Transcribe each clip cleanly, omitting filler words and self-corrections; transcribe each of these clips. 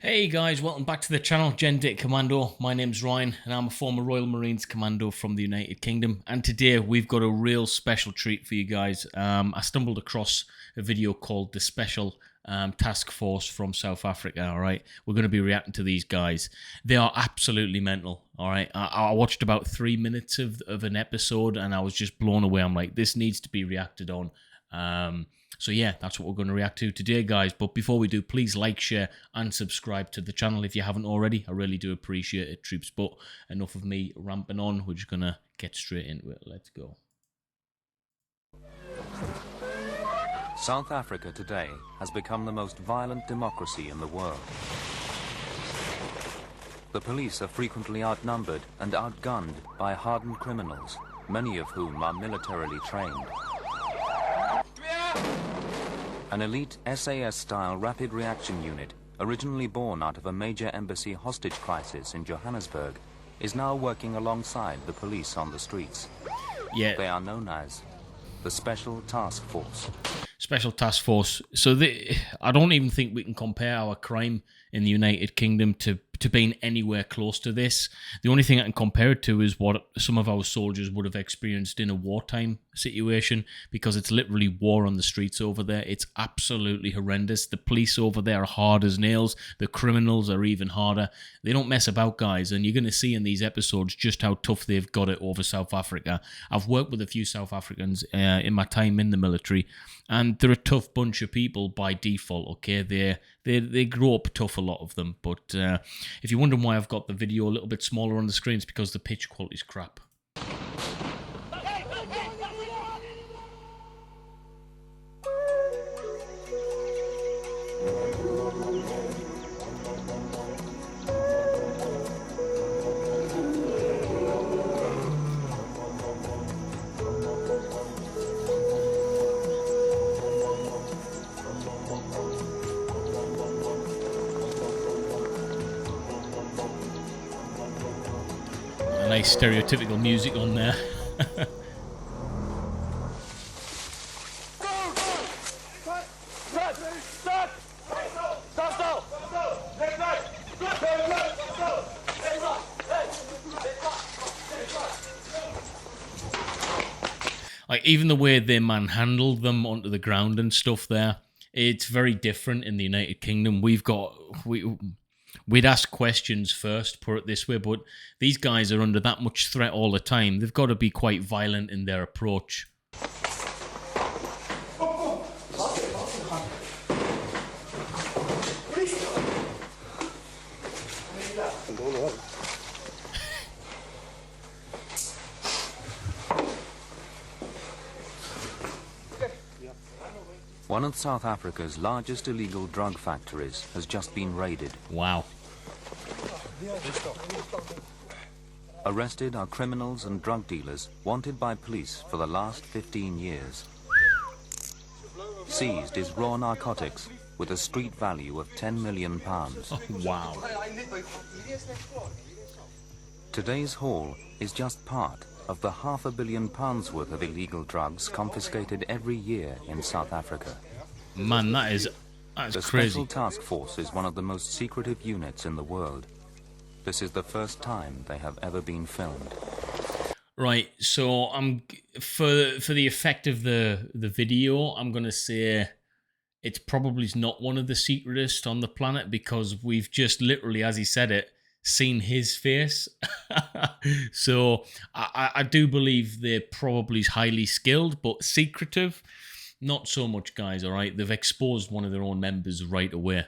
Hey guys, welcome back to the channel, Gen Dick Commando. My name's Ryan and I'm a former Royal Marines Commando from the United Kingdom. And today we've got a real special treat for you guys. I stumbled across a video called The Special Task Force from South Africa, alright? We're going to be reacting to these guys. They are absolutely mental, alright? I watched about 3 minutes of an episode and I was just blown away. I'm like, this needs to be reacted on. So yeah, that's what we're going to react to today, guys. But before we do, please like, share, and subscribe to the channel if you haven't already. I really do appreciate it, troops. But enough of me ramping on. We're just going to get straight into it. Let's go. South Africa today has become the most violent democracy in the world. The police are frequently outnumbered and outgunned by hardened criminals, many of whom are militarily trained. An elite SAS-style rapid reaction unit, originally born out of a major embassy hostage crisis in Johannesburg, is now working alongside the police on the streets. Yeah. They are known as the Special Task Force. Special Task Force. So I don't even think we can compare our crime in the United Kingdom to being anywhere close to this. The only thing I can compare it to is what some of our soldiers would have experienced in a wartime situation, because it's literally war on the streets over there. It's absolutely horrendous. The police over there are hard as nails. The criminals are even harder. They don't mess about, guys, and you're going to see in these episodes just how tough they've got it over South Africa. I've worked with a few South Africans in my time in the military, and they're a tough bunch of people by default, okay? They grow up tough, a lot of them, but if you're wondering why I've got the video a little bit smaller on the screen, it's because the pitch quality is crap. Nice stereotypical music on there. Like, even the way they manhandled them onto the ground and stuff there, it's very different in the United Kingdom. We'd ask questions first, put it this way, but these guys are under that much threat all the time. They've got to be quite violent in their approach. One of South Africa's largest illegal drug factories has just been raided. Wow. Arrested are criminals and drug dealers wanted by police for the last 15 years. Seized is raw narcotics with a street value of £10 million. Oh, wow. Today's haul is just part of the £500 million worth of illegal drugs confiscated every year in South Africa. Man, that's the crazy. Special Task Force is one of the most secretive units in the world. This is the first time they have ever been filmed. Right, so for the effect of the video, I'm gonna say it's probably not one of the secretest on the planet, because we've just literally, as he said it, seen his face. So I do believe they're probably highly skilled, but secretive, not so much, guys. All right, they've exposed one of their own members right away.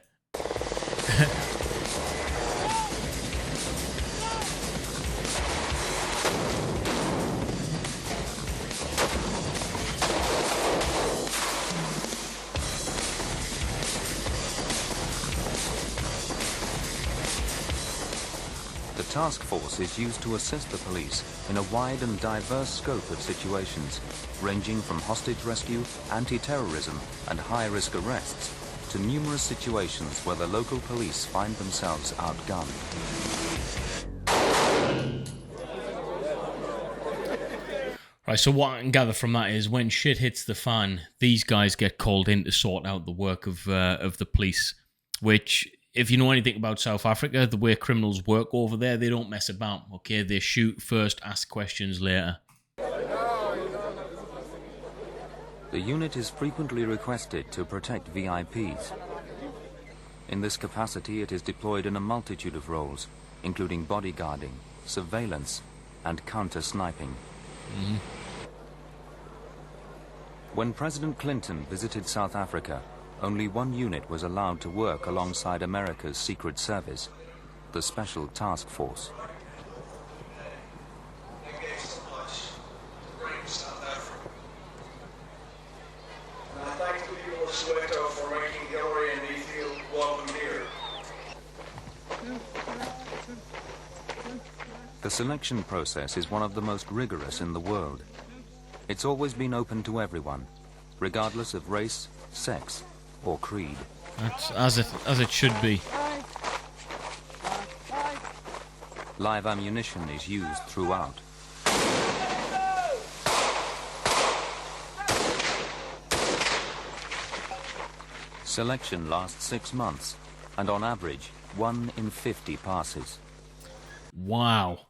The task force is used to assist the police in a wide and diverse scope of situations, ranging from hostage rescue, anti-terrorism, and high-risk arrests, to numerous situations where the local police find themselves outgunned. Right, so what I can gather from that is when shit hits the fan, these guys get called in to sort out the work of the police, which if you know anything about South Africa, the way criminals work over there, they don't mess about. Okay, they shoot first, ask questions later. The unit is frequently requested to protect VIPs. In this capacity, it is deployed in a multitude of roles, including bodyguarding, surveillance, and counter-sniping. When President Clinton visited South Africa, only one unit was allowed to work alongside America's Secret Service, the Special Task Force. The selection process is one of the most rigorous in the world. It's always been open to everyone, regardless of race, sex, or creed. That's as it should be. Live ammunition is used throughout. Selection lasts 6 months, and on average, 1 in 50 passes. Wow.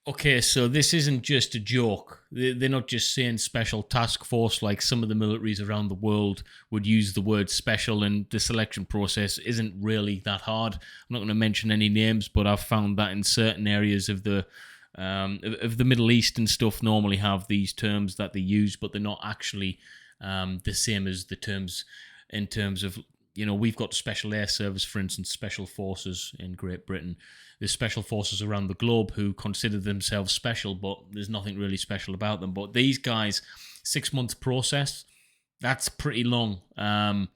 Okay, so this isn't just a joke. They're not just saying special task force like some of the militaries around the world would use the word special, and the selection process isn't really that hard. I'm not going to mention any names, but I've found that in certain areas of the Middle East and stuff normally have these terms that they use, but they're not actually the same as the terms in terms of, you know, we've got Special Air Service, for instance, Special Forces in Great Britain. There's special forces around the globe who consider themselves special, but there's nothing really special about them. But these guys, 6 months process, that's pretty long. And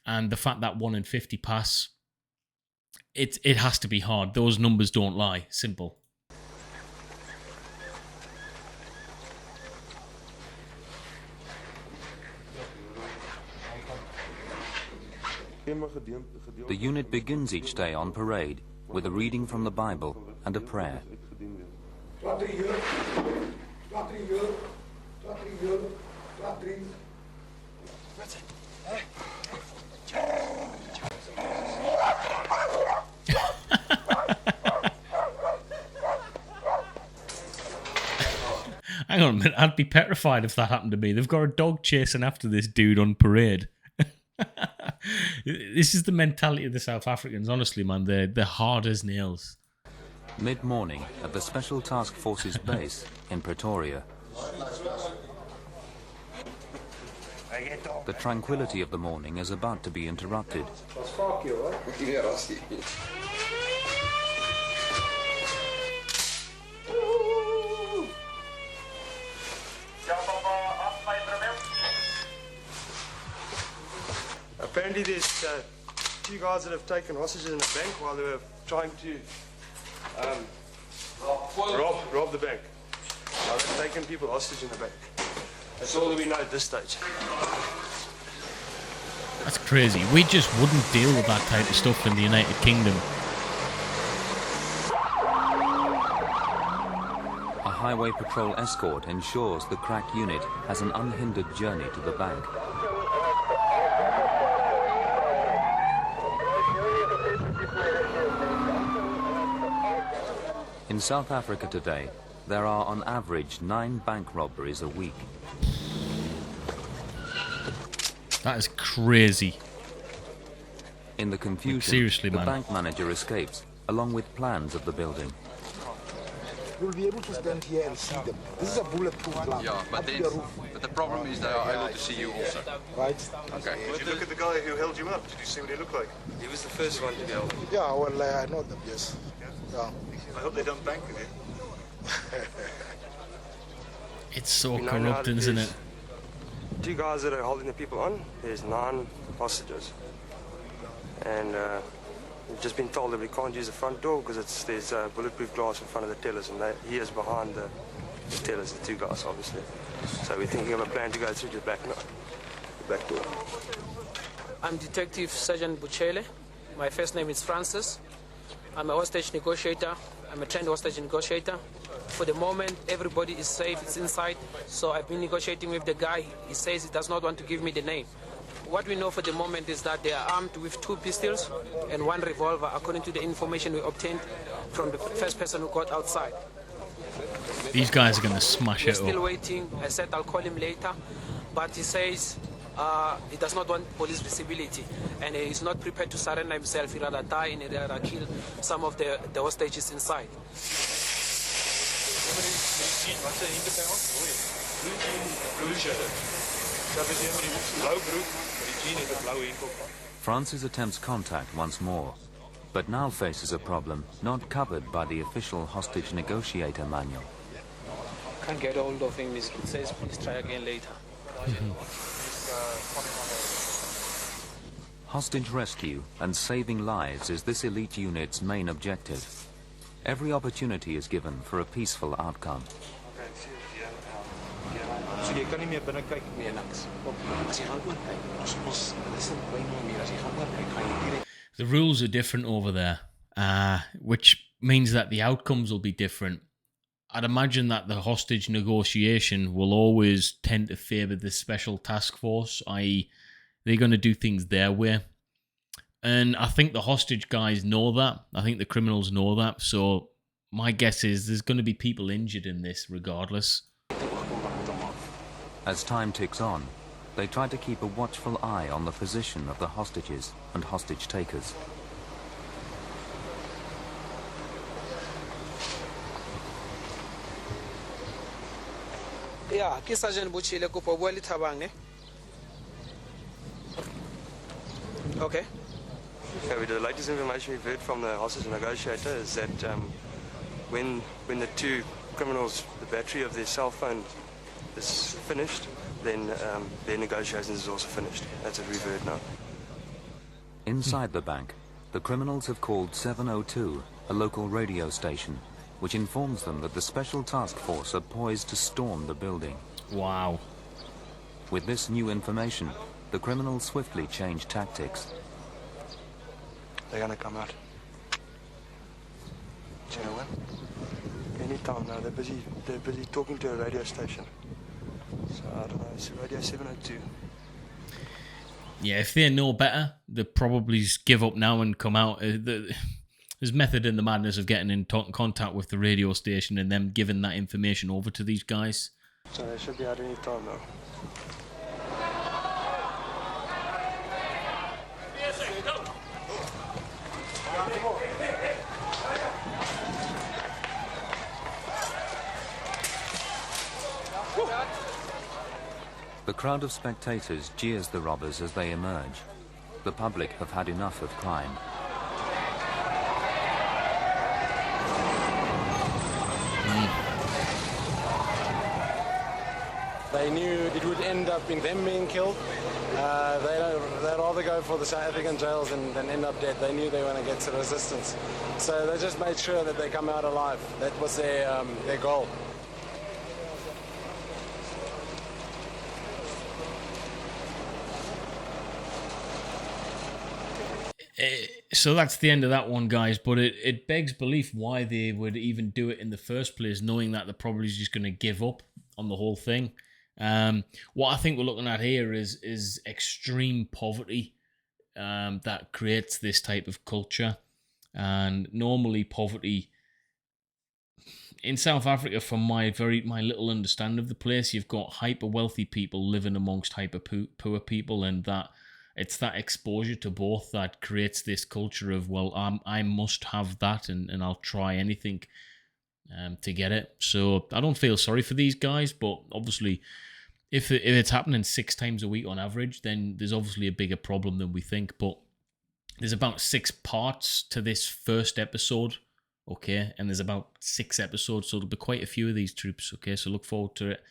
the fact that 1 in 50 pass, it has to be hard. Those numbers don't lie. Simple. The unit begins each day on parade with a reading from the Bible and a prayer. Hang on a minute, I'd be petrified if that happened to me. They've got a dog chasing after this dude on parade. This is the mentality of the South Africans, honestly, man. They're hard as nails. Mid-morning at the Special Task Force's base in Pretoria. The tranquility of the morning is about to be interrupted. Apparently there's 2 guys that have taken hostages in a bank while they were trying to rob the bank. Now they've taken people hostage in the bank. That's all that we know at this stage. That's crazy. We just wouldn't deal with that type of stuff in the United Kingdom. A highway patrol escort ensures the crack unit has an unhindered journey to the bank. In South Africa today, there are on average 9 bank robberies a week. That is crazy. In the confusion, seriously, the man. bank manager escapes, along with plans of the building. You'll be able to stand here and see them. This is a bulletproof glass. Yeah, but the problem is they are able to see you also. Right? Okay. Did you look at the guy who held you up? Did you see what he looked like? He was the first one to go. Yeah, well, I know them, yes. Yeah. I hope they don't bank with you. It's so We know corrupt, now that isn't there's it? 2 guys that are holding the people on. There's 9 hostages. And we've just been told that we can't use the front door because there's bulletproof glass in front of the tellers, and he is behind the tellers, the 2 guys, obviously. So we're thinking of a plan to go through the back door. I'm Detective Sergeant Buchele. My first name is Francis. I'm a hostage negotiator. I'm a trained hostage negotiator. For the moment, everybody is safe. It's inside. So I've been negotiating with the guy. He says he does not want to give me the name. What we know for the moment is that they are armed with 2 pistols and 1 revolver, according to the information we obtained from the first person who got outside. These guys are going to smash We're it still up. waiting. I said I'll call him later, but he says he does not want police visibility, and he's not prepared to surrender himself. He'd rather die and he'd rather kill some of the hostages inside. Francis attempts contact once more, but now faces a problem not covered by the official hostage negotiator manual. Can't get hold of him. It says please try again later. Hostage rescue and saving lives is this elite unit's main objective. Every opportunity is given for a peaceful outcome. So jy kan nie meer binne kyk nie niks. As jy gaan oor kyk, ons listen byna meer as jy gaan oor kyk, gaan jy direk. The rules are different over there, which means that the outcomes will be different. I'd imagine that the hostage negotiation will always tend to favour the special task force, i.e. they're going to do things their way. And I think the hostage guys know that. I think the criminals know that. So my guess is there's going to be people injured in this regardless. As time ticks on, they try to keep a watchful eye on the position of the hostages and hostage takers. Yeah, ke Sergeant Buchile kopo bua le Thabang ne. Okay. Okay, the latest information we've heard from the hostage negotiator is that when the 2 criminals, the battery of their cell phone is finished, then their negotiations is also finished. That's what we've heard now. Inside the bank, the criminals have called 702, a local radio station, which informs them that the special task force are poised to storm the building. Wow. With this new information, the criminals swiftly change tactics. They're gonna come out. Do you know when? Anytime now. They're busy talking to a radio station. So I don't know. It's Radio 702. Yeah, if they know better, they'll probably just give up now and come out. There's method in the madness of getting in contact with the radio station and them giving that information over to these guys. So they should be out any time now. The crowd of spectators jeers the robbers as they emerge. The public have had enough of crime. They knew it would end up in them being killed. They'd rather go for the South African jails than end up dead. They knew they were going to get some resistance. So they just made sure that they come out alive. That was their goal. So that's the end of that one, guys. But it begs belief why they would even do it in the first place, knowing that they're probably just going to give up on the whole thing. What I think we're looking at here is extreme poverty that creates this type of culture. And normally poverty in South Africa, from my little understanding of the place, you've got hyper wealthy people living amongst hyper poor people, and that it's that exposure to both that creates this culture of, well, I must have that, and I'll try anything to get it. So I don't feel sorry for these guys, but obviously if it's happening 6 times a week on average, then there's obviously a bigger problem than we think. But there's about 6 parts to this first episode, okay, and there's about 6 episodes, so there'll be quite a few of these troops, okay, so look forward to it,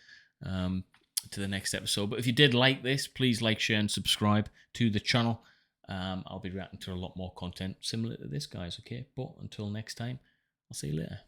to the next episode. But if you did like this, please like, share and subscribe to the channel. I'll be reacting to a lot more content similar to this, guys, okay? But until next time, I'll see you later.